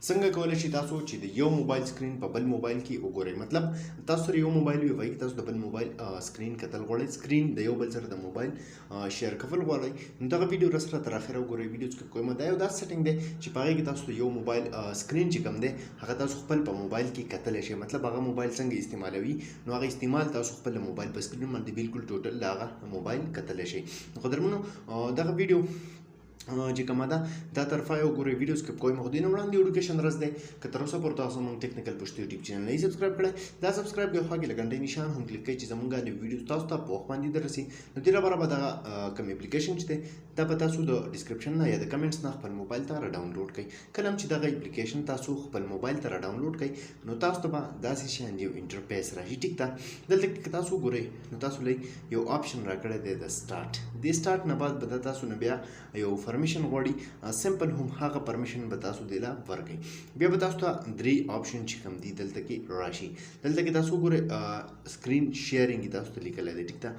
څنګه کولای شئ تاسو چې د یو موبایل سکرین په بل موبایل کې وګورئ. مطلب تاسو سره یو موبایل وي وایي تاسو د بل موبایل سکرین کتل غواړئ، سکرین د یو بل سره د موبایل شیر کول غواړئ، نو دغه ویډیو سره تر اخره وګورئ. ویډیو سکپ کوم دا یو داسې سیټینګ دی چې په هغې کې تاسو د یو موبایل سکرین چې کوم دی هغه تاسو خپل په موبایل کې کتلی شئ. مطلب هغه موبایل څنګه استعمالوي نو هغه استعمال تاسو خپل موبایل په سکرین باندې بالکل ټوټل د هغه موبایل کتلی شئ. نو قدرمنو دغه ویډیو چې کومه ده دا طرفه یو ګورئ، ویډیو سکپ کوئ. مخ دې نه وړاندې ایډوکیشن رس دی که تر اوسه پورې تاسو موږ ټیکنیکل پښتو یوټیوب چینل نه سبسکرایب کړی، دا سبسکرایب دی او خوا کې د غنټۍ نشان هم کلیک کړئ چې زموږ نوي ویډیوز تاسو ته په وخت باندې دررسي. نو دې لپاره به دغه کوم اپلیکیشن چې دی دا به تاسو د ډسکرپشن نه یا د کمنټس نه خپل موبایل ته را ډاونلوډ کړئ. کله هم چې دغه اپلیکیشن تاسو خپل موبایل ته را ډاونلوډ کړئ نو تاسو ته به داسې شان یو انټرفیس راشي. ټیک ده، دلته کې تاسو ګورئ نو تاسو له یو آپشن راکړی دی د سټارټ. د سټارټ نه بعد به تاسو نه بیا یو پرمیشن غواړي، سمپل هم هغه پرمیشن به تاسو دله ورکړئ. بیا به تاسو ته درې آپشن چې کوم دي دلته کې راشي. دلته کې تاسو ګورئ سکرین شیرینګ تاسو ته لیکلی دی. ټیک ده،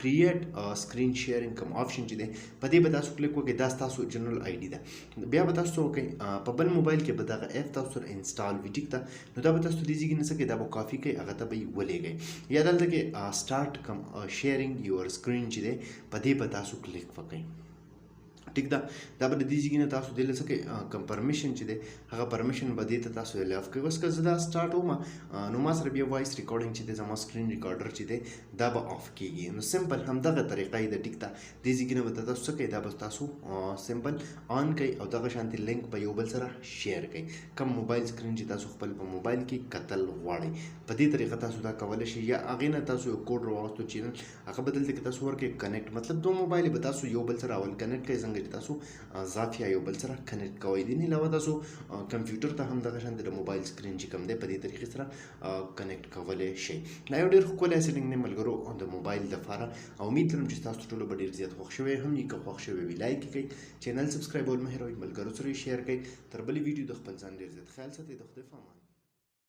کریټ سکرین شیرینګ کوم آپشن چې دی په دې به تاسو کلیک وکړئ. دا ستاسو جنرال آی ډي ده. بیا به تاسو وکړئ په بل موبایل کې به دغه ایپ تاسو سره انسټال وي. ټیک ده، نو دا به تاسو دې ځای کې نه څه کوئ، دا به کافي کوئ، هغه ته به یې ولېږئ. یا دلته کې سټارټ کوم شیرینګ یور سکرین چې دی په دې به تاسو کلیک وکړئ. ټیک ده، دا به د دې ځای نه تاسو دې له څه کوئ کوم پرمیشن چې دی هغه پرمیشن به دې ته تاسو الیف کوئ. اوس که زه دا سټارټ وم نو ما سره بیا وایس ریکارډینګ چې دی زما سکرین ریکارډر چې دی دا به آف کېږي. نو سمپل همدغه طریقه یې ده. ټیک ده، دې ځای کې نه به تاسو څه کوئ، دا به تاسو سمپل آن کوئ او دغه شانتې لینک به یو بل سره شیر کوئ. کوم موبایل سکرین چې تاسو خپل په موبایل کې کتل غواړئ په دې طریقه تاسو دا کولی شئ. یا هغې نه تاسو یو کوډ راواغستو چینل هغه به دلته کې تاسو ورکړئ کنیکټ. مطلب دوه موبایل به تاسو یو بل سره اول کنیکټ کوئ څنګه چې تاسو ذات یا یو بل سره کنیکټ کوئ. دې نه علاوه تاسو کمپیوټر ته هم دغه شان د موبایل سکرین چې کوم دی په دې طریقې سره کنیکټ کولی شئ. دا یو ډېر ښکلی سیټینګ دی ملګرو د موبایل دپاره او امید لرم چې تاسو ټولو به ډېر زیات خوښ شوی هم یي. که خوښ شوی وي لایک یې کړئ، چینل سبسکرایبول مه هېروئ، ملګرو سره یې شیر کړئ. تر بلې ویډیو د خپل ځان ډېر زیات خیال ساتئ. د خدای په امان.